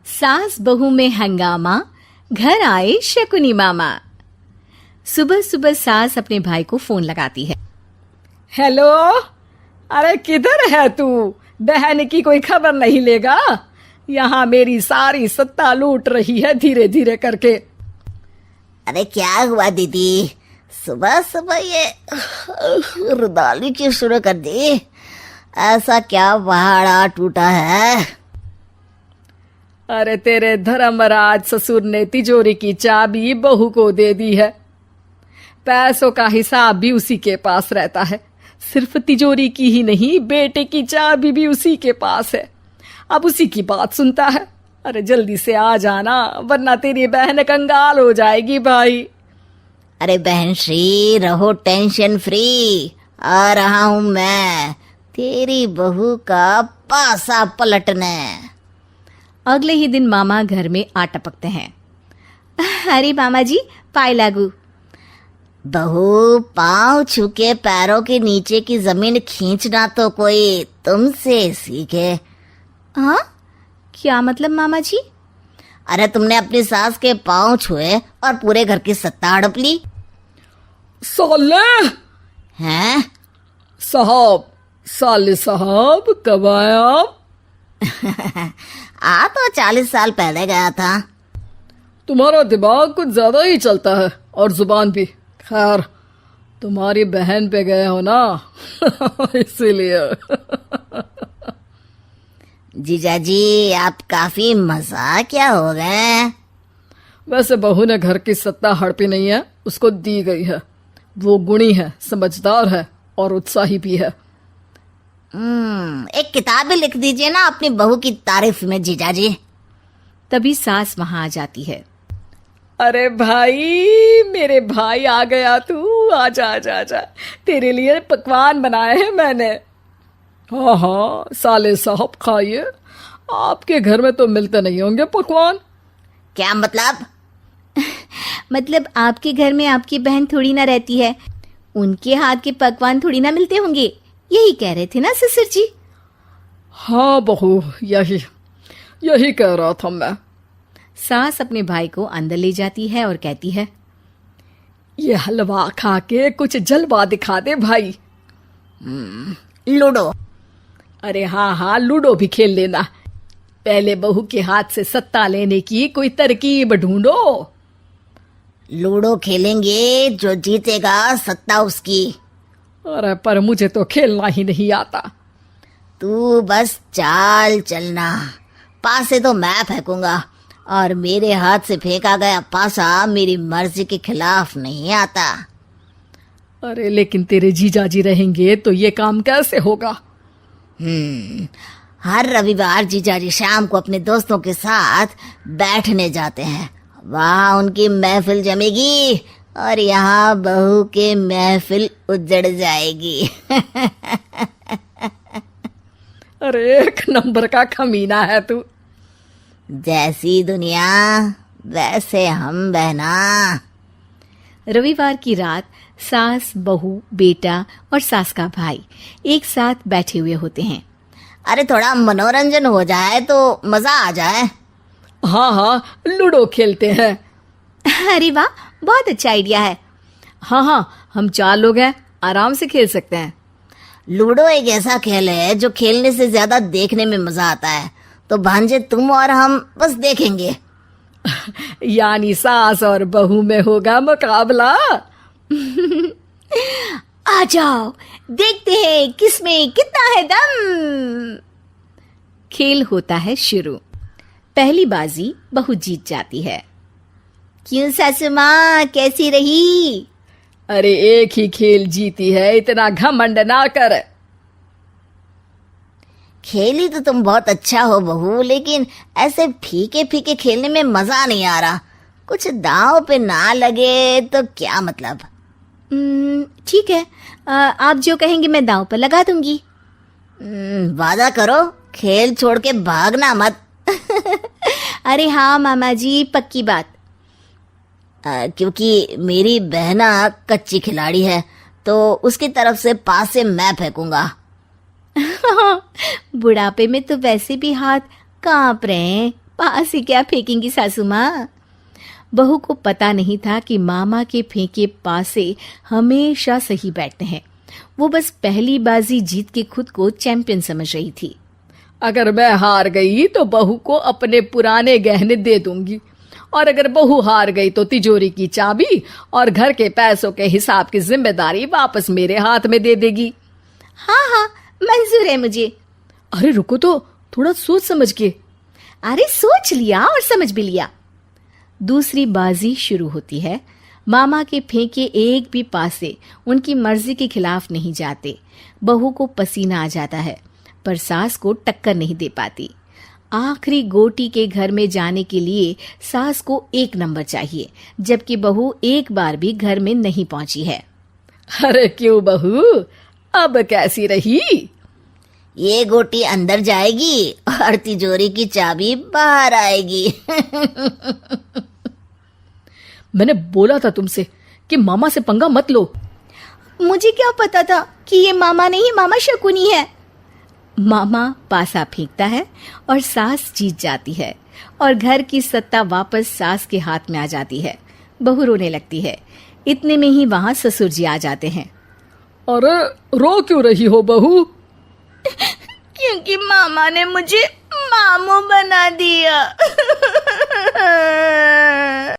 सास बहू में हंगामा, घर आए शकुनी मामा। सुबह सुबह सास अपने भाई को फोन लगाती है। हेलो, अरे किधर है तू? बहन की कोई खबर नहीं लेगा? यहाँ मेरी सारी सत्ता लूट रही है धीरे धीरे करके। अरे क्या हुआ दीदी, सुबह सुबह ये रुदाली क्यों शुरू कर दी? ऐसा क्या पहाड़ा टूटा है? अरे तेरे धर्मराज ससुर ने तिजोरी की चाबी बहू को दे दी है। पैसों का हिसाब भी उसी के पास रहता है। सिर्फ तिजोरी की ही नहीं, बेटे की चाबी भी उसी के पास है। अब उसी की बात सुनता है। अरे जल्दी से आ जाना, वरना तेरी बहन कंगाल हो जाएगी भाई। अरे बहन श्री, रहो टेंशन फ्री। आ रहा हूं मैं, तेरी बहू का पासा पलटने। अगले ही दिन मामा घर में आ टपकते हैं। अरे मामा जी, पाए लागू। बहू, पाँव छूके पैरों के नीचे की जमीन खींचना तो कोई तुमसे सीखे। हाँ, क्या मतलब मामा जी? अरे तुमने अपनी सास के पाँव छुए और पूरे घर की सत्ता हड़प ली। साले हैं? साले साहब कब आए आप? आ तो 40 साल पहले गया था। तुम्हारा दिमाग कुछ ज्यादा ही चलता है और जुबान भी। खैर, तुम्हारी बहन पे गए हो ना इसीलिए। जीजाजी, आप काफी मजाकिया हो गए। वैसे बहू ने घर की सत्ता हड़पी नहीं है, उसको दी गई है। वो गुणी है, समझदार है और उत्साही भी है। एक किताब भी लिख दीजिए ना अपनी बहू की तारीफ में जीजाजी। तभी सास वहां आ जाती है। अरे भाई, मेरे भाई आ गया तू। आजा आजा आजा, तेरे लिए पकवान बनाए हैं मैंने। हाँ हाँ साले साहब, खाइए। आपके घर में तो मिलते नहीं होंगे पकवान। क्या मतलब? मतलब आपके घर में आपकी बहन थोड़ी ना रहती है, उनके हाथ के पकवान थोड़ी ना मिलते होंगे, यही कह रहे थे ना ससुर जी? हाँ बहू, यही कह रहा था मैं। सास अपने भाई को अंदर ले जाती है और कहती है, ये हलवा खा के कुछ जलवा दिखा दे भाई। लूडो। अरे हाँ हाँ, लूडो भी खेल लेना। पहले बहू के हाथ से सत्ता लेने की कोई तरकीब ढूंढो। लूडो खेलेंगे, जो जीतेगा सत्ता उसकी। अरे पर मुझे तो खेलना ही नहीं आता। तू बस चाल चलना, पासे तो मैं फेंकूंगा और मेरे हाथ से फेंका गया पासा मेरी मर्जी के खिलाफ नहीं आता। अरे लेकिन तेरे जीजाजी रहेंगे तो ये काम कैसे होगा? हर रविवार जीजाजी शाम को अपने दोस्तों के साथ बैठने जाते हैं। वहाँ उनकी महफिल जमेगी और यहाँ बहू के महफिल उजड़ जाएगी। अरे एक नंबर का कमीना है तू। जैसी दुनिया वैसे हम बहना। रविवार की रात सास, बहू, बेटा और सास का भाई एक साथ बैठे हुए होते हैं। अरे थोड़ा मनोरंजन हो जाए तो मजा आ जाए। हाँ हाँ, लूडो खेलते हैं। अरे वाह, बहुत अच्छा आइडिया है। हाँ हाँ, हम 4 लोग हैं, आराम से खेल सकते हैं। लूडो एक ऐसा खेल है जो खेलने से ज्यादा देखने में मजा आता है। तो भांजे तुम और हम बस देखेंगे। यानी सास और बहू में होगा मुकाबला। आ जाओ, देखते हैं किसमें कितना है दम। खेल होता है शुरू। पहली बाजी बहू जीत जाती है। क्यों सासू माँ, कैसी रही? अरे एक ही खेल जीती है, इतना घमंड ना कर। खेली तो तुम बहुत अच्छा हो बहू, लेकिन ऐसे फीके फीके खेलने में मजा नहीं आ रहा। कुछ दांव पे ना लगे तो क्या मतलब? ठीक है, आप जो कहेंगे मैं दांव पर लगा दूंगी। वादा करो, खेल छोड़ के भागना मत। अरे हाँ मामा जी, पक्की बात। क्योंकि मेरी बहना कच्ची खिलाड़ी है, तो उसकी तरफ से पास से मैं फेंकूंगा। बुढ़ापे में तो वैसे भी हाथ कांप रहे हैं, पास ही क्या फेंकेंगी सासू माँ। बहू को पता नहीं था कि मामा के फेंके पासे हमेशा सही बैठते हैं। वो बस पहली बाजी जीत के खुद को चैंपियन समझ रही थी। अगर मैं हार गई तो बहू को अपने पुराने गहने दे दूंगी, और अगर बहू हार गई तो तिजोरी की चाबी और घर के पैसों के हिसाब की जिम्मेदारी वापस मेरे हाथ में दे देगी। हाँ हाँ, मंजूर है मुझे। अरे रुको तो, थोड़ा सोच समझ के। अरे सोच लिया और समझ भी लिया। दूसरी बाजी शुरू होती है। मामा के फेंके एक भी पासे उनकी मर्जी के खिलाफ नहीं जाते। बहू को पसीना आ जाता है, पर सास को टक्कर नहीं दे पाती। आखिरी गोटी के घर में जाने के लिए सास को 1 नंबर चाहिए, जबकि बहू एक बार भी घर में नहीं पहुंची है। अरे क्यों बहू, अब कैसी रही? ये गोटी अंदर जाएगी और तिजोरी की चाबी बाहर आएगी। मैंने बोला था तुमसे कि मामा से पंगा मत लो। मुझे क्या पता था कि ये मामा नहीं, मामा शकुनी है। मामा पासा फेंकता है और सास जीत जाती है और घर की सत्ता वापस सास के हाथ में आ जाती है। बहू रोने लगती है। इतने में ही वहां ससुर जी आ जाते हैं। अरे रो क्यों रही हो बहू? क्योंकि मामा ने मुझे मामू बना दिया।